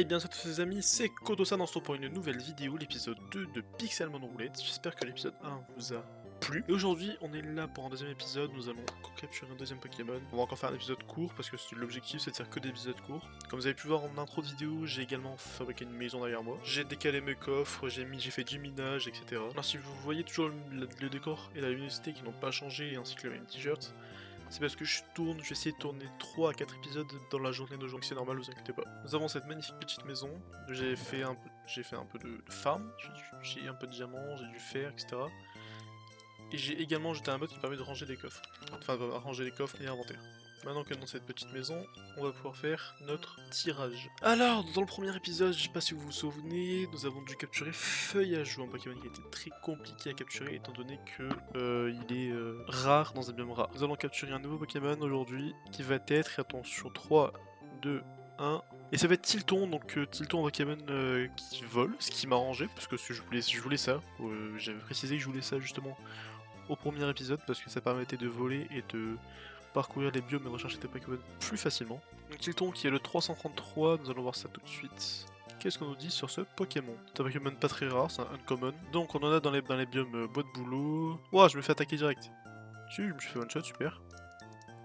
bien salut à tous les amis, c'est Koto-san pour une nouvelle vidéo, l'épisode 2 de Pixelmon Roulette. J'espère que l'épisode 1 vous a plu. Et aujourd'hui, on est là pour un deuxième épisode, nous allons capturer un deuxième Pokémon. On va encore faire un épisode court, parce que l'objectif c'est de faire que des épisodes courts. Comme vous avez pu voir en intro de vidéo, j'ai également fabriqué une maison derrière moi. J'ai décalé mes coffres, j'ai fait du minage, etc. Alors si vous voyez toujours le décor et la luminosité qui n'ont pas changé, ainsi que le même t-shirt, c'est parce que je vais essayer de tourner 3 à 4 épisodes dans la journée d'aujourd'hui, c'est normal, vous inquiétez pas. Nous avons cette magnifique petite maison, j'ai fait un peu de farm, j'ai un peu de diamants, j'ai du fer, etc. Et j'ai également jeté un mode qui permet de ranger les coffres. Enfin, ranger les coffres et inventaire. Maintenant que dans cette petite maison, on va pouvoir faire notre tirage. Alors, dans le premier épisode, je sais pas si vous vous souvenez, nous avons dû capturer Feuillage, un Pokémon qui était très compliqué à capturer étant donné que il est rare dans un biome rare. Nous allons capturer un nouveau Pokémon aujourd'hui qui va être, attention, 3, 2, 1... Et ça va être Tilton, donc Tilton un Pokémon qui vole, ce qui m'a arrangé, parce que je voulais ça, j'avais précisé que je voulais ça justement au premier épisode, parce que ça permettait de voler et de parcourir les biomes et de rechercher des Pokémon plus facilement. Donc Tilton qui est le 333, nous allons voir ça tout de suite. Qu'est-ce qu'on nous dit sur ce Pokémon? C'est un Pokémon pas très rare, c'est un uncommon. Donc on en a dans les biomes bois de boulot. Ouah, je me fais attaquer direct. Je me suis fait one shot, super.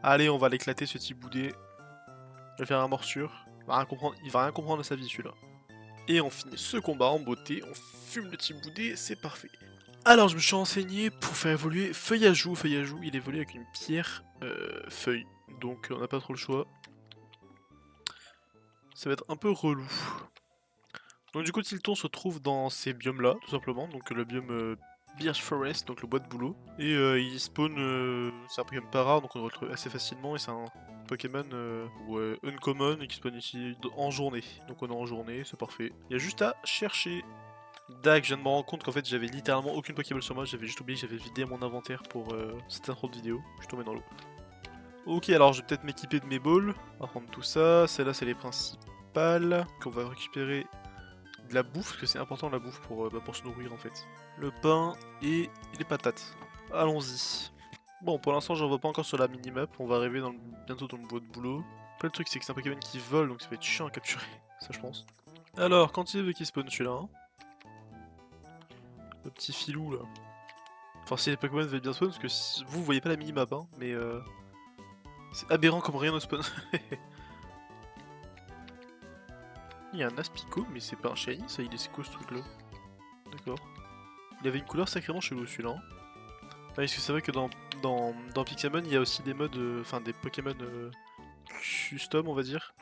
Allez, on va l'éclater ce petit boudet. Je vais faire un morsure. Il va rien comprendre de sa vie celui-là. Et on finit ce combat en beauté, on fume le petit boudet, c'est parfait. Alors je me suis renseigné pour faire évoluer Feuillajou. Feuillajou, il évolue avec une pierre feuille. Donc on n'a pas trop le choix. Ça va être un peu relou. Donc du coup Tilton se trouve dans ces biomes là, tout simplement. Donc le biome Birch Forest, donc le bois de boulot. Et il spawn, c'est un Pokémon pas rare, donc on le retrouve assez facilement. Et c'est un Pokémon uncommon et qui spawn ici en journée. Donc on est en journée, c'est parfait. Il y a juste à chercher. Dac, je viens de me rendre compte qu'en fait j'avais littéralement aucune Pokéball sur moi, j'avais juste oublié que j'avais vidé mon inventaire pour cette intro de vidéo, je suis tombé dans l'eau. Ok, alors je vais peut-être m'équiper de mes balls, on va prendre tout ça, celles-là c'est les principales, qu'on va récupérer de la bouffe, parce que c'est important la bouffe pour se nourrir en fait. Le pain et les patates, allons-y. Bon, pour l'instant j'en vois pas encore sur la minimap, on va arriver bientôt dans le bois de boulot. Après le truc c'est que c'est un Pokémon qui vole, donc ça va être chiant à capturer, ça je pense. Alors, quand il veut qu'il spawn celui-là, hein. Le petit filou là. Enfin si les Pokémon veulent bien spawn, parce que vous voyez pas la minimap hein, mais c'est aberrant comme rien ne spawn. Il y a un Aspico, mais c'est pas un shiny ça, il est quoi ce truc là? D'accord. Il avait une couleur sacrément chelou celui-là. Hein. Ah, parce que c'est vrai que dans Pixelmon il y a aussi des modes, enfin des Pokémon custom on va dire.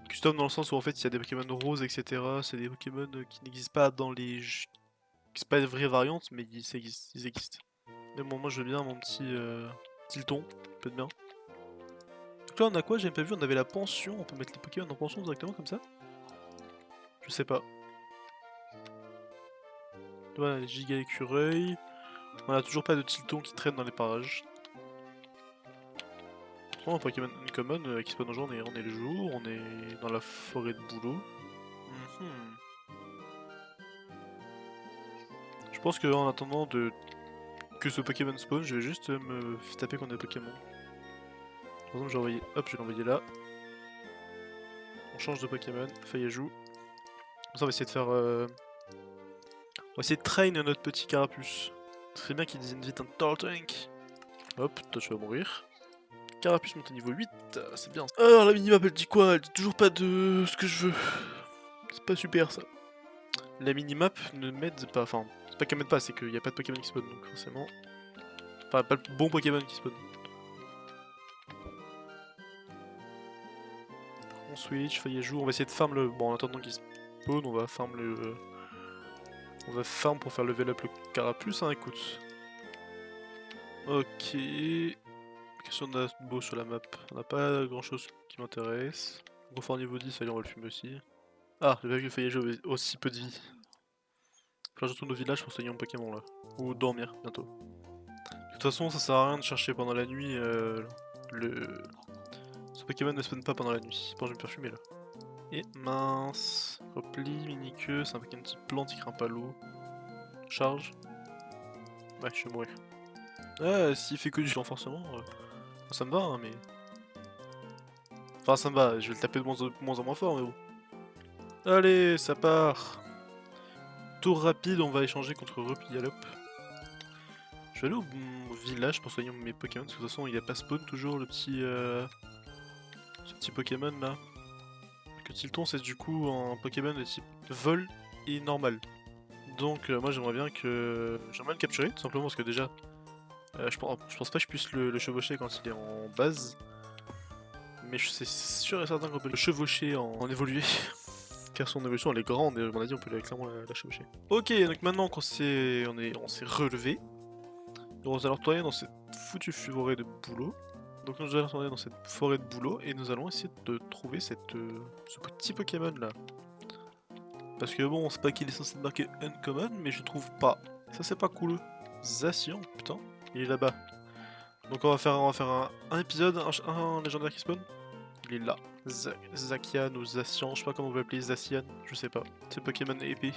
Custom dans le sens où en fait il y a des Pokémon roses etc. C'est des Pokémon qui n'existent pas dans les jeux. C'est pas une vraie variante mais ils existent. Mais bon, moi je veux bien mon petit Tilton, peut être bien. Donc là on a quoi? J'avais pas vu, on avait la pension, on peut mettre les Pokémon en pension directement comme ça? Je sais pas. Voilà, les giga écureuils. On a toujours pas de Tilton qui traîne dans les parages. Pourtant un Pokémon uncommon qui spawn en journée, on est le jour, on est dans la forêt de boulot. Je pense qu'en attendant que ce Pokémon spawn, je vais juste me taper contre des Pokémon. Par exemple, je vais l'envoyer là. On change de Pokémon, Feuillajou. Comme ça, on va essayer de faire. On va essayer de train notre petit Carapuce. Ce serait bien qu'il devienne vite un Turtwig. Hop, toi tu vas mourir. Carapuce monte au niveau 8, c'est bien. Alors la minimap elle dit quoi? Elle dit toujours pas de ce que je veux. C'est pas super ça. La minimap ne m'aide pas, enfin, c'est pas qu'elle m'aide pas, c'est qu'il n'y a pas de Pokémon qui spawn donc forcément. Enfin, pas le bon Pokémon qui spawn. On switch, Feuillajou, on va essayer de farm le. Bon, en attendant qu'il spawn, on va farm le. On va farm pour faire level up le Carapuce, hein, écoute. Ok. Question de beau sur la map. On n'a pas grand chose qui m'intéresse. Confort niveau 10, allez, on va le fumer aussi. Ah, j'ai pas vu que Feuillajou avait aussi peu de vie. Faut que je retourne au village pour soigner mon Pokémon là. Ou dormir bientôt. De toute façon, ça sert à rien de chercher pendant la nuit ce Pokémon ne spawn pas pendant la nuit. Bon, je vais me faire fumer là. Et mince. Repli, mini-queue, c'est un Pokémon type plante qui craint pas l'eau. Charge. Ouais, je vais mourir. Ah, s'il fait que du renforcement, ça me va, hein, mais. Enfin, ça me va, je vais le taper de moins en moins fort, mais bon. Allez, ça part. Tour rapide, on va échanger contre Repiyalop. Je vais aller au village pour soigner mes Pokémon, parce que de toute façon il a pas spawn toujours le petit ce petit Pokémon là. Que Tilton c'est du coup un Pokémon de type vol et normal. Donc moi j'aimerais bien le capturer tout simplement parce que déjà je pense pas que je puisse le chevaucher quand il est en base. Mais c'est sûr et certain qu'on peut le chevaucher en évolué. Car son évolution elle est grande et à mon avis on peut clairement la chevaucher. Ok, donc maintenant qu'on on s'est relevé, nous allons retourner dans cette foutue forêt de bouleau. Donc nous allons retourner dans cette forêt de bouleau et nous allons essayer de trouver ce petit Pokémon là. Parce que bon, c'est pas qu'il est censé marquer Uncommon, mais je trouve pas. Ça c'est pas cool. Zacian, putain, il est là-bas. Donc on va faire un épisode, un légendaire qui spawn. Il est là. Zacian ou Zacian, je sais pas comment on peut l'appeler, Zacian, je sais pas. C'est Pokémon épée.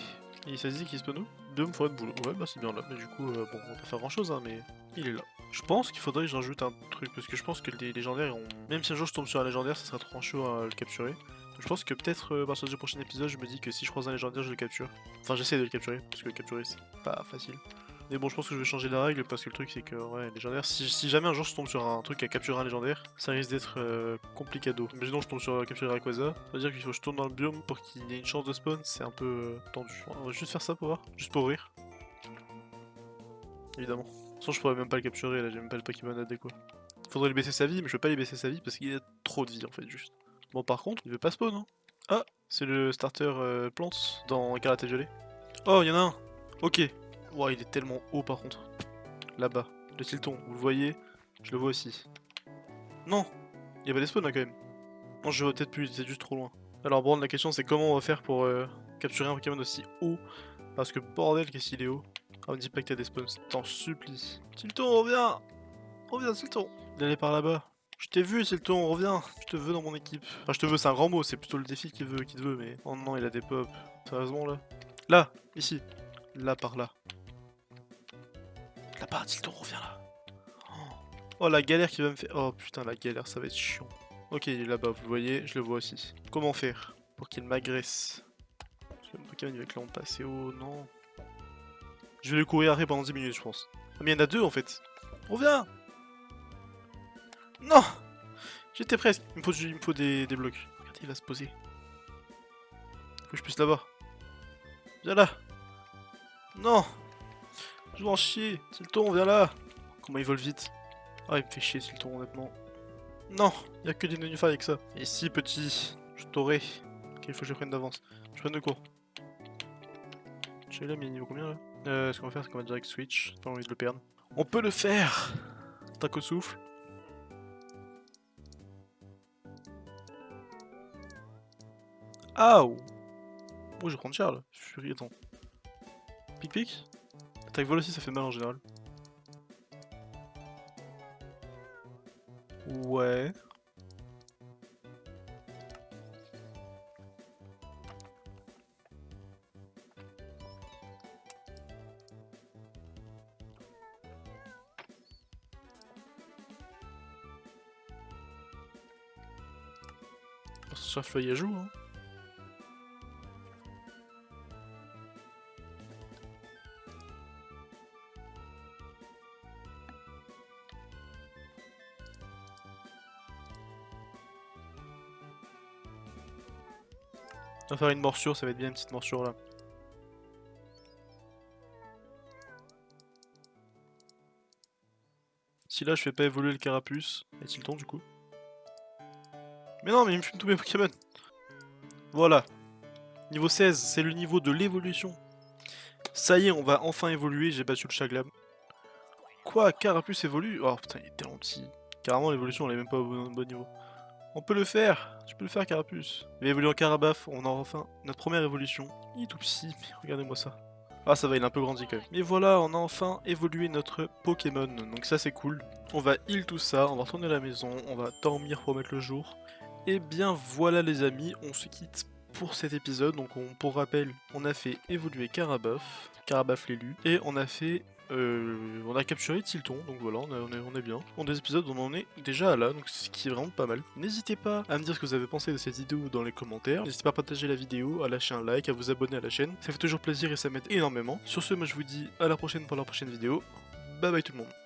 Et ça se dit qu'il spawn où? Deux forêt de boulot. Ouais, bah c'est bien là. Mais du coup, bon, on va pas faire grand chose, hein, mais il est là. Je pense qu'il faudrait que j'ajoute un truc, parce que je pense que les légendaires, même si un jour je tombe sur un légendaire, ça sera trop chaud à le capturer. Donc je pense que peut-être à partir du prochain épisode, je me dis que si je croise un légendaire, je le capture. Enfin, j'essaie de le capturer, parce que le capturer c'est pas facile. Mais bon, je pense que je vais changer la règle parce que le truc c'est que, ouais, légendaire, si jamais un jour je tombe sur un truc à capturer un légendaire, ça risque d'être complicado. Imaginons que je tombe sur capturer Rayquaza, ça veut dire qu'il faut que je tourne dans le biome pour qu'il ait une chance de spawn, c'est un peu tendu. On va juste faire ça pour voir, juste pour rire. Évidemment. Sans je pourrais même pas le capturer là, j'ai même pas le Pokémon adéquat. Faudrait lui baisser sa vie, mais je veux pas lui baisser sa vie parce qu'il a trop de vie en fait, juste. Bon, par contre, il veut pas spawn, hein. Ah, c'est le starter Plants dans Karaté Violet. Oh, il y en a un. Ok. Wow, il est tellement haut par contre. Là-bas. Le Tilton, vous le voyez? Je le vois aussi. Non, il y a pas des spawns là quand même. Non, je vois peut-être plus, c'est juste trop loin. Alors bon, la question c'est comment on va faire pour capturer un Pokémon aussi haut. Parce que bordel, qu'est-ce qu'il est haut. Ah, on me dit pas que t'as des spawns, t'en supplie. Tilton, reviens. Reviens, Tilton. Il allait par là-bas. Je t'ai vu, Tilton, reviens. Je te veux dans mon équipe. Enfin, je te veux, c'est un grand mot, c'est plutôt le défi qui te veut, mais... Oh non, il a des pops. Sérieusement, là? Là, ici. Là, par là. Là-bas, Tilton, reviens là. Oh, la galère qu'il va me faire. Oh putain, la galère, ça va être chiant. Ok, il est là-bas, vous le voyez, je le vois aussi. Comment faire pour qu'il m'agresse? Parce que mon Pokémon il va clairement passer haut, non. Je vais lui courir après pendant 10 minutes, je pense. Ah, mais il y en a deux en fait. Reviens! Non! J'étais presque. Il me faut des blocs. Regardez, il va se poser. Faut que je puisse l'avoir. Viens là! Non! Je vais en chier! Tilton, viens là! Comment il vole vite? Ah, il me fait chier, Tilton, honnêtement. Non! Y'a que des Nunify avec ça. Et si, petit, je t'aurai. Ok, il faut que je prenne d'avance. Je prenne de cours. Je sais là, mais il est niveau combien là? Ce qu'on va faire, c'est qu'on va direct switch. J'ai pas envie de le perdre. On peut le faire! Tac au souffle. Aouh! Oh, je vais prendre cher là. Furie, attends. Pic pic? Attaque vol aussi, ça fait mal en général. Ouais. Ça feuille à joue, hein. On va faire une morsure, ça va être bien une petite morsure là. Si là je fais pas évoluer le carapuce, est-il temps du coup? Mais non, mais il me fume tous mes Pokémon. Voilà. Niveau 16, c'est le niveau de l'évolution. Ça y est, on va enfin évoluer, j'ai battu le Chaglam. Quoi, Carapuce évolue? Oh putain, il est tellement petit. Carrément, l'évolution, elle est même pas au bon niveau. On peut le faire! Tu peux le faire, Carapuce. Il va évoluer en Carabaf, on a enfin notre première évolution. Il est tout petit, mais regardez-moi ça. Ah ça va, il est un peu grandi quand même. Mais voilà, on a enfin évolué notre Pokémon, donc ça c'est cool. On va heal tout ça, on va retourner à la maison, on va dormir pour mettre le jour. Et bien voilà les amis, on se quitte pour cet épisode. Donc pour rappel, on a fait évoluer Carabaf l'élu, et on a fait On a capturé Tilton, donc voilà, on est bien. En des épisodes, on en est déjà là, donc ce qui est vraiment pas mal. N'hésitez pas à me dire ce que vous avez pensé de cette vidéo dans les commentaires. N'hésitez pas à partager la vidéo, à lâcher un like, à vous abonner à la chaîne. Ça fait toujours plaisir et ça m'aide énormément. Sur ce, moi je vous dis à la prochaine pour la prochaine vidéo. Bye bye tout le monde.